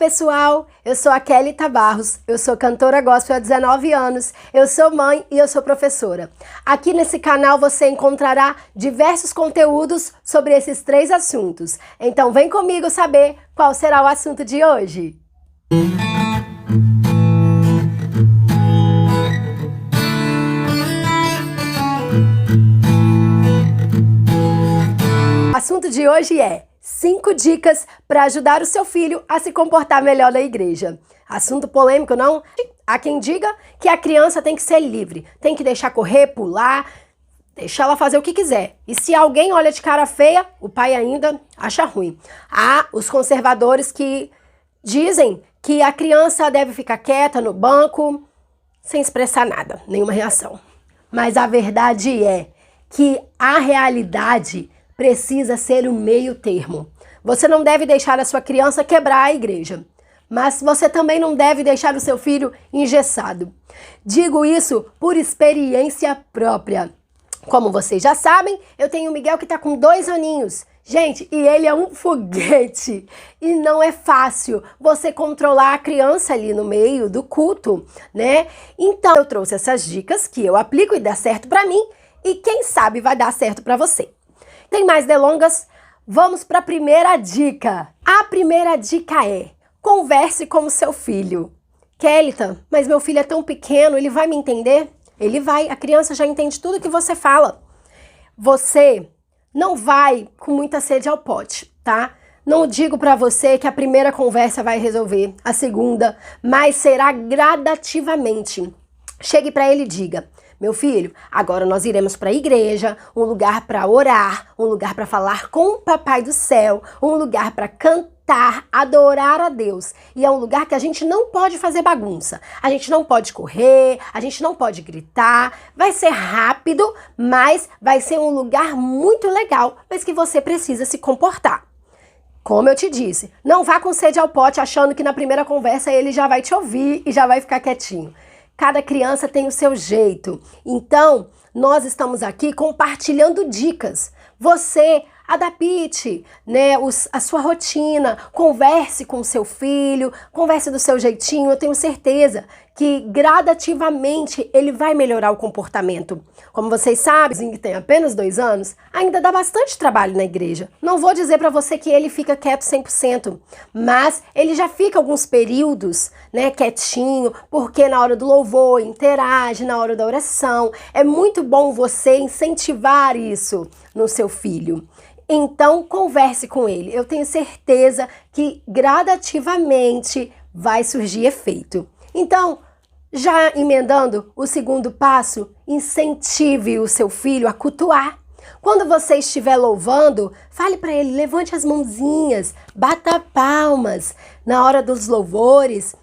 Pessoal, eu sou a Kelita Barros, eu sou cantora gospel há 19 anos, eu sou mãe e eu sou professora. Aqui nesse canal você encontrará diversos conteúdos sobre esses 3 assuntos. Então vem comigo saber qual será o assunto de hoje. O assunto de hoje é 5 dicas para ajudar o seu filho a se comportar melhor na igreja. Assunto polêmico, não? Há quem diga que a criança tem que ser livre, tem que deixar correr, pular, deixar ela fazer o que quiser. E se alguém olha de cara feia, o pai ainda acha ruim. Há os conservadores que dizem que a criança deve ficar quieta no banco, sem expressar nada, nenhuma reação. Mas a verdade é que a realidade precisa ser um meio termo. Você não deve deixar a sua criança quebrar a igreja, mas você também não deve deixar o seu filho engessado. Digo isso por experiência própria. Como vocês já sabem, eu tenho o Miguel que está com 2 aninhos. Gente, e ele é um foguete. E não é fácil você controlar a criança ali no meio do culto, né? Então eu trouxe essas dicas que eu aplico e dá certo para mim e quem sabe vai dar certo para você. Tem mais delongas? Vamos para a primeira dica. A primeira dica é: converse com o seu filho. Kelita, mas meu filho é tão pequeno, ele vai me entender? Ele vai, a criança já entende tudo que você fala. Você não vai com muita sede ao pote, tá? Não digo para você que a primeira conversa vai resolver, a segunda, mas será gradativamente. Chegue para ele e diga: meu filho, agora nós iremos para a igreja, um lugar para orar, um lugar para falar com o Papai do Céu, um lugar para cantar, adorar a Deus. E é um lugar que a gente não pode fazer bagunça. A gente não pode correr, a gente não pode gritar. Vai ser rápido, mas vai ser um lugar muito legal, mas que você precisa se comportar. Como eu te disse, não vá com sede ao pote achando que na primeira conversa ele já vai te ouvir e já vai ficar quietinho. Cada criança tem o seu jeito. Então, nós estamos aqui compartilhando dicas. Você adapte, né, a sua rotina, converse com o seu filho, converse do seu jeitinho. Eu tenho certeza que gradativamente ele vai melhorar o comportamento. Como vocês sabem, que tem apenas 2 anos, ainda dá bastante trabalho na igreja. Não vou dizer para você que ele fica quieto 100%, mas ele já fica alguns períodos, né, quietinho, porque na hora do louvor interage, na hora da oração. É muito bom você incentivar isso no seu filho. Então, converse com ele. Eu tenho certeza que gradativamente vai surgir efeito. Então, já emendando o segundo passo, incentive o seu filho a cultuar. Quando você estiver louvando, fale para ele, levante as mãozinhas, bata palmas. Na hora dos louvores,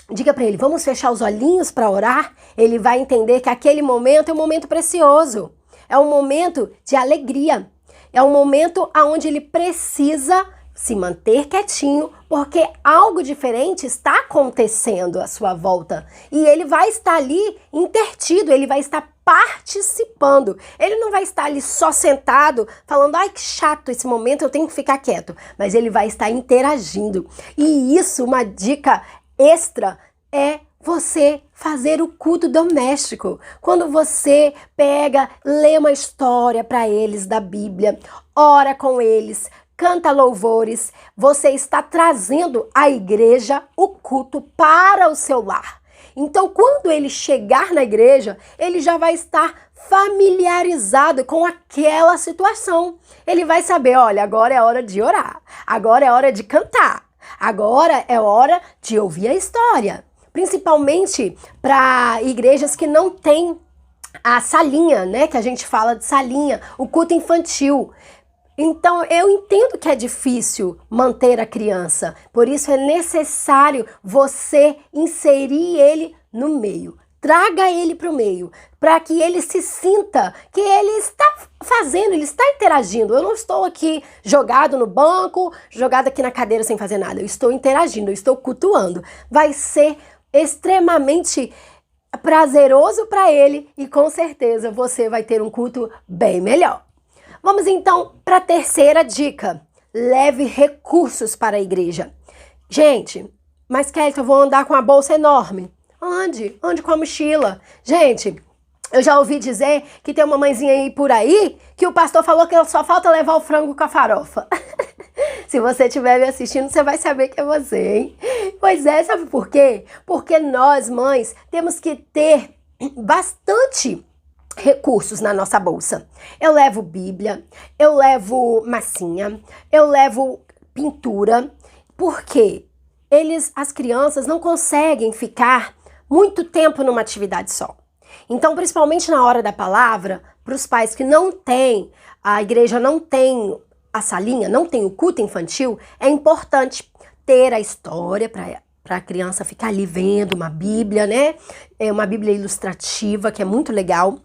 diga para ele, vamos fechar os olhinhos para orar? Ele vai entender que aquele momento é um momento precioso. É um momento de alegria. É um momento onde ele precisa se manter quietinho, porque algo diferente está acontecendo à sua volta. E ele vai estar ali intertido, ele vai estar participando. Ele não vai estar ali só sentado, falando, ai que chato esse momento, eu tenho que ficar quieto. Mas ele vai estar interagindo. E isso, uma dica extra, é você fazer o culto doméstico. Quando você pega, lê uma história para eles da Bíblia, ora com eles, canta louvores, você está trazendo à igreja o culto para o seu lar. Então, quando ele chegar na igreja, ele já vai estar familiarizado com aquela situação. Ele vai saber, olha, agora é hora de orar, agora é hora de cantar, agora é hora de ouvir a história. Principalmente para igrejas que não têm a salinha, né? Que a gente fala de salinha, o culto infantil. Então, eu entendo que é difícil manter a criança, por isso é necessário você inserir ele no meio. Traga ele para o meio, para que ele se sinta que ele está fazendo, ele está interagindo. Eu não estou aqui jogado no banco, jogado aqui na cadeira sem fazer nada. Eu estou interagindo, eu estou cultuando. Vai ser extremamente prazeroso para ele e com certeza você vai ter um culto bem melhor. Vamos então para a terceira dica. Leve recursos para a igreja. Gente, Mas, Kelly, eu vou andar com uma bolsa enorme. Ande com a mochila. Gente, eu já ouvi dizer que tem uma mãezinha aí por aí que o pastor falou que só falta levar o frango com a farofa. Se você estiver me assistindo, você vai saber que é você, hein? Pois é, sabe por quê? Porque nós, mães, temos que ter bastante recursos na nossa bolsa. Eu levo Bíblia, eu levo massinha, eu levo pintura, porque as crianças não conseguem ficar muito tempo numa atividade só. Então, principalmente na hora da palavra, para os pais que não têm, a igreja não tem a salinha, não tem o culto infantil, é importante ter a história para a criança ficar ali vendo uma Bíblia, né? É uma Bíblia ilustrativa, que é muito legal.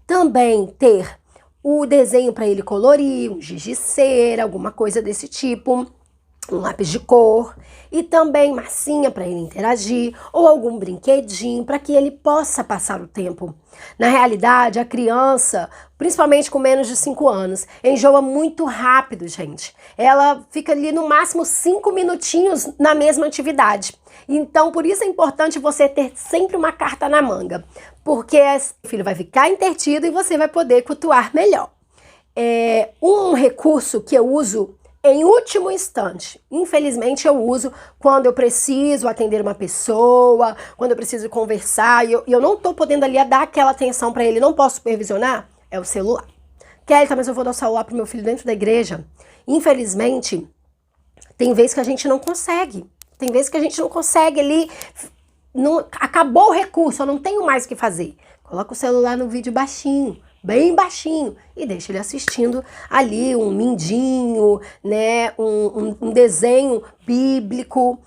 Também ter o desenho para ele colorir, um giz de cera, alguma coisa desse tipo, um lápis de cor, e também massinha para ele interagir, ou algum brinquedinho para que ele possa passar o tempo. Na realidade, a criança, principalmente com menos de 5 anos, enjoa muito rápido, gente. Ela fica ali no máximo 5 minutinhos na mesma atividade. Então, por isso é importante você ter sempre uma carta na manga, porque o filho vai ficar entretido e você vai poder cultuar melhor. Um recurso que eu uso em último instante, infelizmente eu uso quando eu preciso atender uma pessoa, quando eu preciso conversar e eu não tô podendo ali dar aquela atenção para ele, não posso supervisionar, é o celular. Kelly, mas eu vou dar o celular pro meu filho dentro da igreja? Infelizmente, tem vezes que a gente não consegue. Tem vezes que a gente não consegue ali, acabou o recurso, eu não tenho mais o que fazer. Coloca o celular no vídeo baixinho, bem baixinho, e deixa ele assistindo ali um mindinho, né, um desenho bíblico,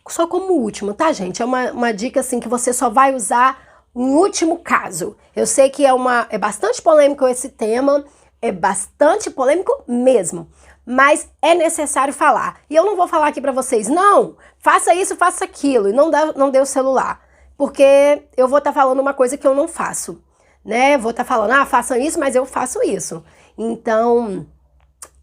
só como último, tá, gente? É uma dica assim que você só vai usar em último caso. Eu sei que é bastante polêmico esse tema, é bastante polêmico mesmo, mas é necessário falar. E eu não vou falar aqui pra vocês, não, faça isso, faça aquilo, e não dê o celular, porque eu vou estar falando uma coisa que eu não faço. Né? Vou estar falando, façam isso, mas eu faço isso. Então,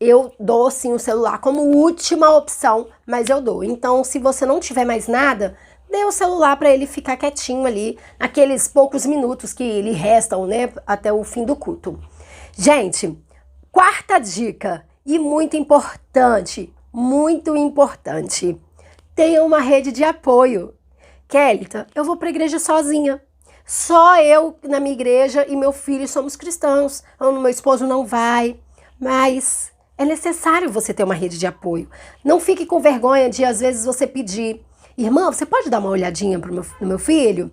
eu dou sim o celular como última opção, mas eu dou. Então, se você não tiver mais nada, dê o celular para ele ficar quietinho ali, naqueles poucos minutos que lhe restam, né, até o fim do culto. Gente, quarta dica, e muito importante, tenha uma rede de apoio. Kelly, eu vou para a igreja sozinha. Só eu na minha igreja e meu filho somos cristãos. Meu esposo não vai. Mas é necessário você ter uma rede de apoio. Não fique com vergonha de, às vezes, você pedir: irmã, você pode dar uma olhadinha no meu filho?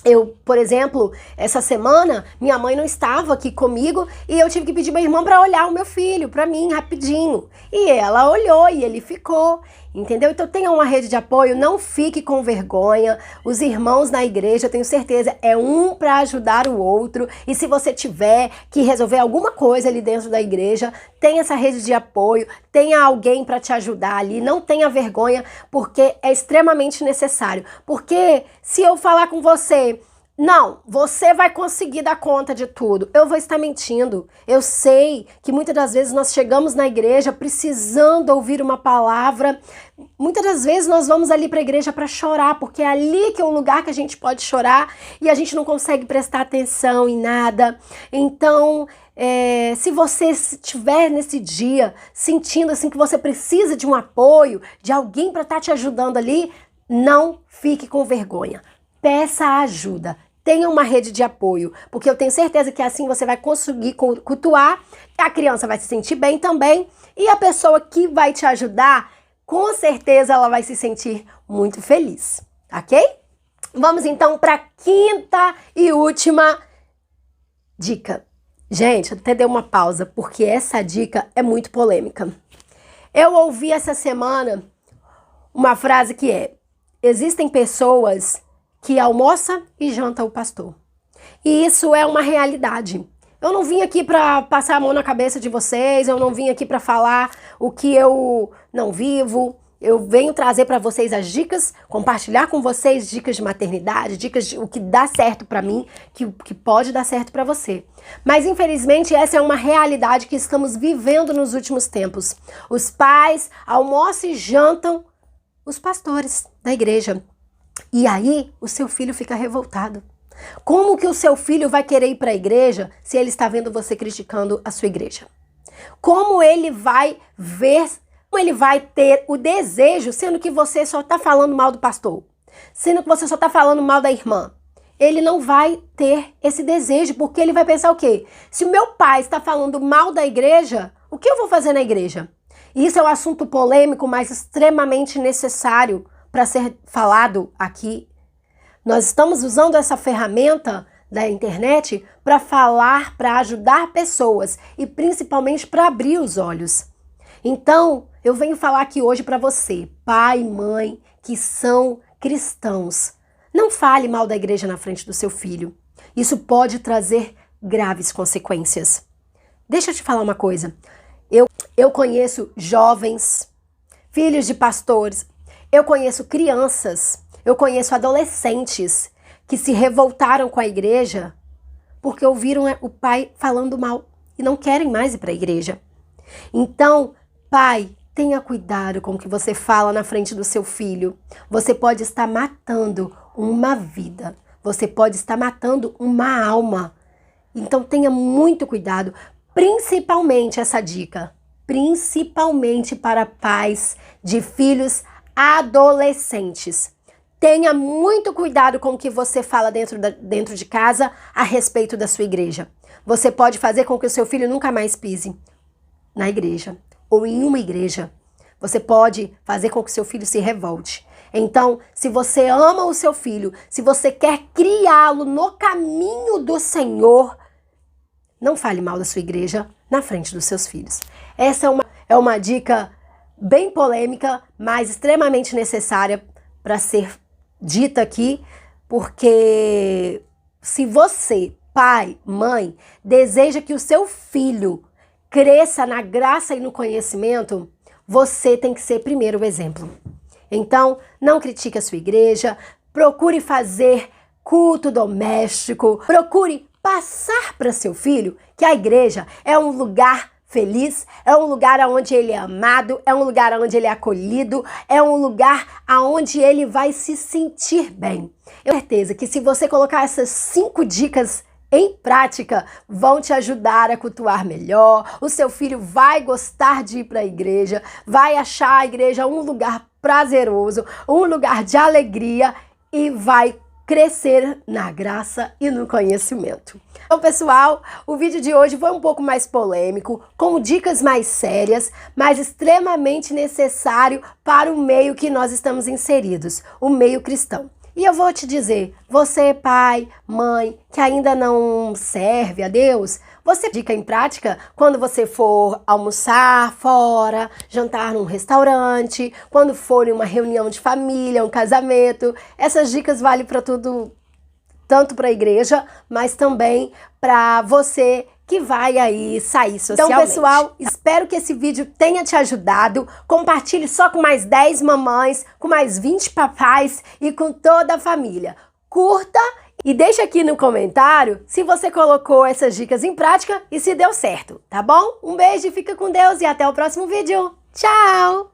Eu, por exemplo, essa semana, minha mãe não estava aqui comigo e eu tive que pedir minha irmã para olhar o meu filho, para mim, rapidinho. E ela olhou e ele ficou, entendeu? Então tenha uma rede de apoio, não fique com vergonha. Os irmãos na igreja, eu tenho certeza, é um para ajudar o outro. E se você tiver que resolver alguma coisa ali dentro da igreja, tenha essa rede de apoio, tenha alguém para te ajudar ali, não tenha vergonha, porque é extremamente necessário. Porque se eu falar com você, não, você vai conseguir dar conta de tudo, eu vou estar mentindo. Eu sei que muitas das vezes nós chegamos na igreja precisando ouvir uma palavra. Muitas das vezes nós vamos ali para a igreja para chorar, porque é ali que é um lugar que a gente pode chorar e a gente não consegue prestar atenção em nada. Então, se você estiver nesse dia sentindo assim que você precisa de um apoio, de alguém para estar te ajudando ali, não fique com vergonha. Peça ajuda, tenha uma rede de apoio, porque eu tenho certeza que assim você vai conseguir cultuar, a criança vai se sentir bem também, e a pessoa que vai te ajudar, com certeza ela vai se sentir muito feliz, ok? Vamos então para a quinta e última dica. Gente, eu até dei uma pausa, porque essa dica é muito polêmica. Eu ouvi essa semana uma frase que existem pessoas que almoça e janta o pastor. E isso é uma realidade. Eu não vim aqui para passar a mão na cabeça de vocês, eu não vim aqui para falar o que eu não vivo. Eu venho trazer para vocês as dicas, compartilhar com vocês dicas de maternidade, dicas de o que dá certo para mim, que pode dar certo para você. Mas infelizmente essa é uma realidade que estamos vivendo nos últimos tempos. Os pais almoçam e jantam os pastores da igreja. E aí o seu filho fica revoltado. Como que o seu filho vai querer ir para a igreja se ele está vendo você criticando a sua igreja? Como ele vai ver, como ele vai ter o desejo, sendo que você só está falando mal do pastor, sendo que você só está falando mal da irmã? Ele não vai ter esse desejo, porque ele vai pensar o quê? Se o meu pai está falando mal da igreja, o que eu vou fazer na igreja? Isso é um assunto polêmico, mas extremamente necessário para ser falado aqui. Nós estamos usando essa ferramenta da internet para falar, para ajudar pessoas e principalmente para abrir os olhos. Então, eu venho falar aqui hoje para você, pai e mãe que são cristãos. Não fale mal da igreja na frente do seu filho. Isso pode trazer graves consequências. Deixa eu te falar uma coisa. Eu conheço jovens, filhos de pastores, eu conheço crianças, eu conheço adolescentes que se revoltaram com a igreja porque ouviram o pai falando mal e não querem mais ir para a igreja. Então, pai, tenha cuidado com o que você fala na frente do seu filho. Você pode estar matando uma vida. Você pode estar matando uma alma. Então, tenha muito cuidado, principalmente essa dica, principalmente para pais de filhos adolescentes. Tenha muito cuidado com o que você fala dentro de casa a respeito da sua igreja. Você pode fazer com que o seu filho nunca mais pise na igreja ou em uma igreja. Você pode fazer com que o seu filho se revolte. Então, se você ama o seu filho, se você quer criá-lo no caminho do Senhor, não fale mal da sua igreja na frente dos seus filhos. Essa é uma dica bem polêmica, mas extremamente necessária para ser dita aqui, porque se você, pai, mãe, deseja que o seu filho cresça na graça e no conhecimento, você tem que ser primeiro o exemplo. Então, não critique a sua igreja, procure fazer culto doméstico, procure passar para seu filho que a igreja é um lugar feliz, é um lugar onde ele é amado, é um lugar onde ele é acolhido, é um lugar onde ele vai se sentir bem. Eu tenho certeza que se você colocar essas 5 dicas em prática, vão te ajudar a cultuar melhor, o seu filho vai gostar de ir para a igreja, vai achar a igreja um lugar prazeroso, um lugar de alegria e vai crescer na graça e no conhecimento. Então, pessoal, o vídeo de hoje foi um pouco mais polêmico, com dicas mais sérias, mas extremamente necessário para o meio que nós estamos inseridos, o meio cristão. E eu vou te dizer, você pai, mãe, que ainda não serve a Deus, você dica em prática quando você for almoçar fora, jantar num restaurante, quando for em uma reunião de família, um casamento. Essas dicas valem para tudo, tanto para a igreja, mas também para você que vai aí sair socialmente. Então, pessoal, espero que esse vídeo tenha te ajudado. Compartilhe só com mais 10 mamães, com mais 20 papais e com toda a família. Curta e deixa aqui no comentário se você colocou essas dicas em prática e se deu certo, tá bom? Um beijo, fica com Deus e até o próximo vídeo. Tchau!